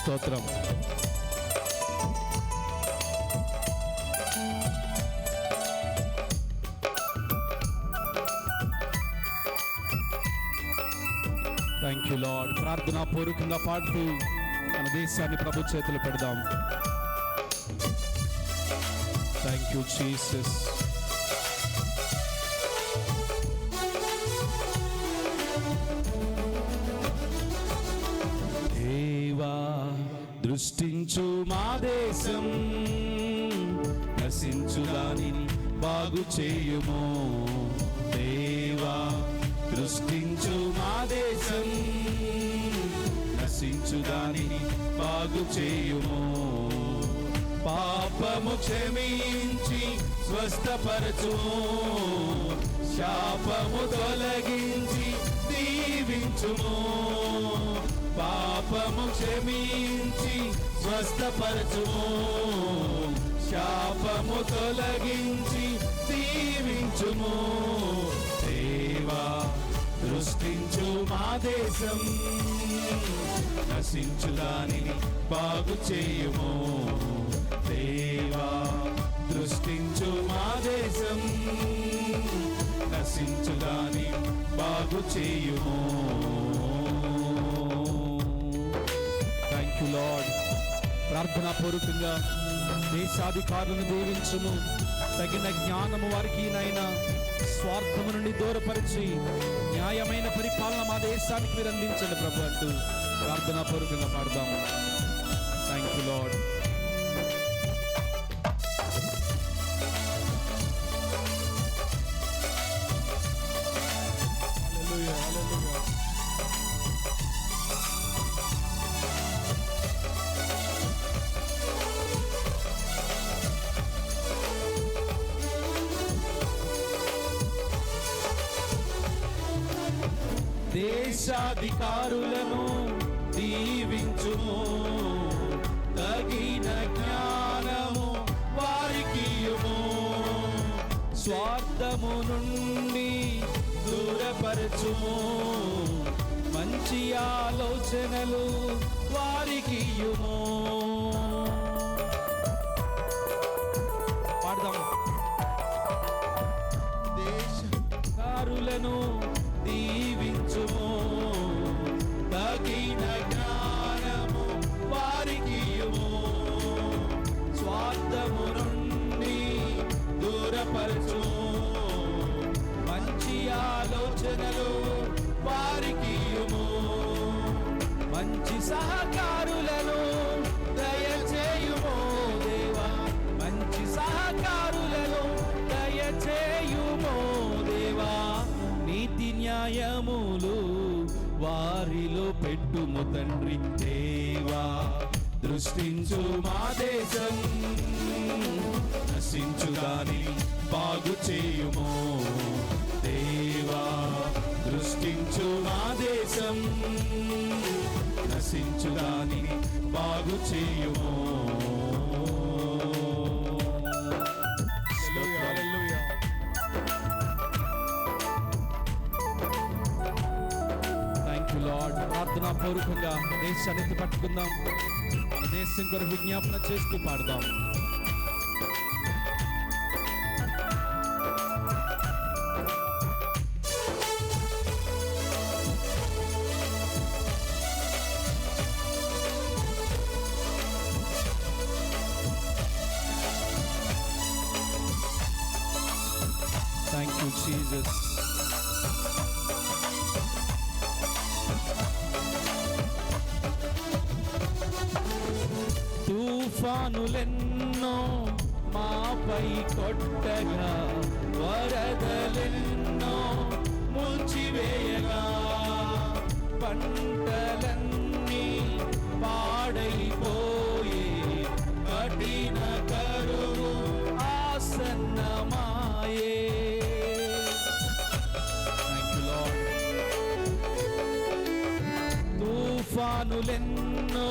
స్తోత్రం. Thank you lord. ప్రార్థనా పూర్వకంగా పాడుతూ మన దేశాన్ని ప్రభు చేతులు పెడదాం. Thank you Jesus. దేవా దృష్టించు మా దేశం, నశించు దానిని బాగు చేయుము. దేవా దృష్టించు మా దేశం, నశించు దానిని బాగు చేయుము. పాపము క్షమించి స్వస్థపరచుము, శాపము తొలగించి దీవించుము. పాపము క్షమించి స్వస్థపరచుము, శాపము తొలగించి దీవించుము. దేవా దృష్టించు మా దేశం, నశించు దానిని బాగు చేయుము. దేవా దృష్టించు మా దేశం, నశించు దాని బాగు చేయుము. Thank you lord. ప్రార్థనా పూర్వకంగా దేశాధికారులను దీవించుము. తగిన జ్ఞానము వారికి నైనా స్వార్థము నుండి దూరపరిచి న్యాయమైన పరిపాలన మా దేశానికి మీరు అందించండి ప్రభు అంటూ ప్రార్థనా పూర్వకంగా పాడదాము. Thank you Lord. Hallelujah, hallelujah. దేశాధికారులను దీవించుము, తగిన జ్ఞానము వారికి ఇయ్యుము. స్వార్థము నుండి దూరపరచుము, మంచి ఆలోచనలు వారికి ఇయ్యుము. పాడదాము. దేశాధికారులను దీవించుము, తగిన జ్ఞానము వారికి ఇయ్యుము. స్వార్థము నుండి దూరపరచుము, మంచి ఆలోచనలు వారికి ఇయ్యుము. మంచి సహకారులను దయచేయుము దేవా, మంచి సహకారులను దయచేయుము దేవా. నీతి న్యాయములు వారిలో పెట్టుము తండ్రి. దేవా దృష్టించు మా దేశం, నశించు దాని బాగు చేయుము. దేవా దృష్టించు మా దేశం, నశించు దాని బాగు చేయుము. ప్రార్థనా పూర్వకంగా దేశాన్ని పట్టుకుందాం. మన దేశం కొరకు విజ్ఞాపన చేస్తూ పాడదాం. Thank you Jesus. తుఫానులెన్నో మాపై కొట్టగా, వరదలెన్నో ముంచివేయగా, పంటలన్నీ పాడైపోయే, కఠిన కరువు ఆసన్నమాయే. తుఫానులెన్నో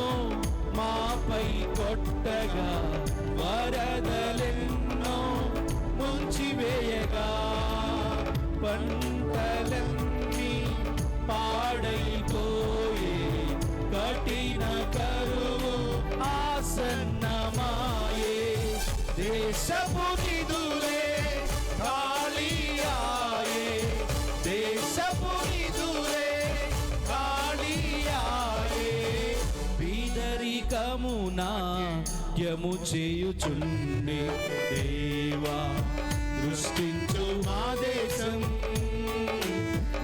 మాపై కొట్టగా, వరదలెన్నో ముంచివేయగా, పంటలన్నీ పాడైపోయే, కఠిన కరువు దేశపు నిధులే ఖాళీయాయే, దేశపు నిధులే ఖాళీయాయే. బీదరికమునా యము చేయుచుండే దేవా దృష్టించు మా దేశం,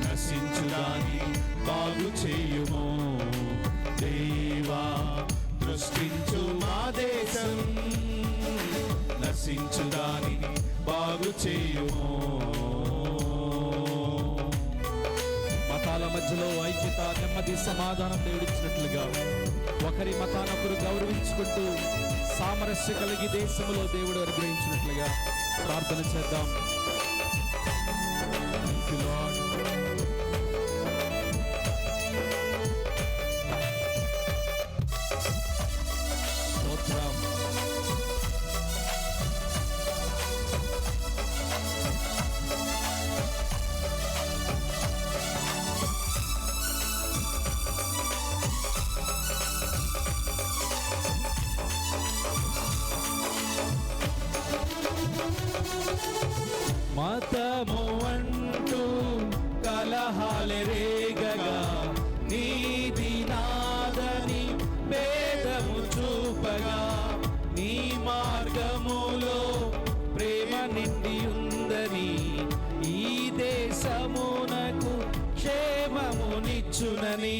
నశించుదాని బాగు చేయుము దేవా దృష్టించు మా దేశం, నశించుదాని బాగు చేయుము. మతాల మధ్యలో ఐక్యత, నెమ్మది, సమాధానం దేవుడిచ్చినట్లుగా ఒకరి మతానొకరు గౌరవించుకుంటూ సామరస్య కలిగి దేశంలో దేవుడు అనుగ్రహించినట్లుగా ప్రార్థన చేద్దాం. Thank you, Lord. స్తోత్రం. మతము అంటూ కలహాలు రేగగా, నీది నాదని భేదము చూపగా, నీ మార్గములో ప్రేమ నిండి ఉందని, ఈ దేశమునకు క్షేమమునిచ్చునని.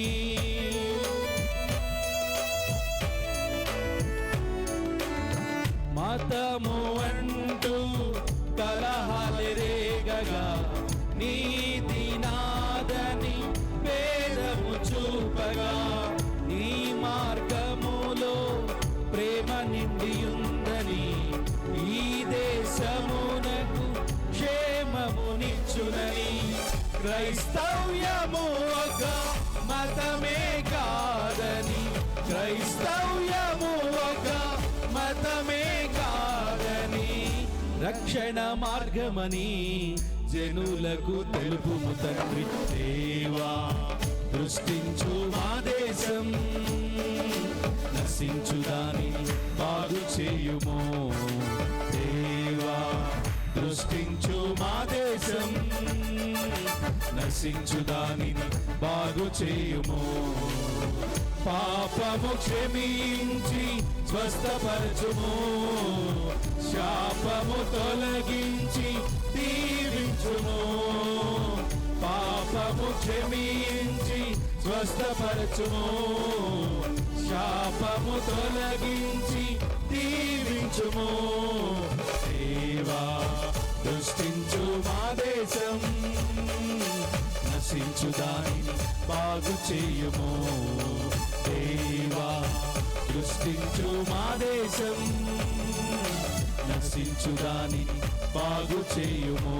మతము అంటూ కలహాలు రేగగా, నీతి నాదని భేదము చూపగా, నీ మార్గములో ప్రేమ నిండి ఉందని, ఈ దేశమునకు క్షేమమునిచ్చునని. క్రైస్తవ్యము ఒక మతమే కాదని, క్రైస్తవ్యము ఒక మతమే కాదని, రక్షణ మార్గమని జనులకు తెలుపుము తండ్రి. దేవా దృష్టించు మా దేశం, నశించుదాని బాగు చేయుము దేవా దృష్టించు మా దేశం, నశించుదాని బాగు చేయుము. పాపము క్షమించి స్వస్థపరచుము, శాపము తొలగించి దీవించుము. పాపము క్షమించి స్వస్థపరచుము, శాపము తొలగించి దీవించుము. దేవా దృష్టించు మా దేశం, నశించుదానిని బాగు చేయుము. దేవా దృష్టించు మా దేశం, నశించుదానిని బాగు చేయుము.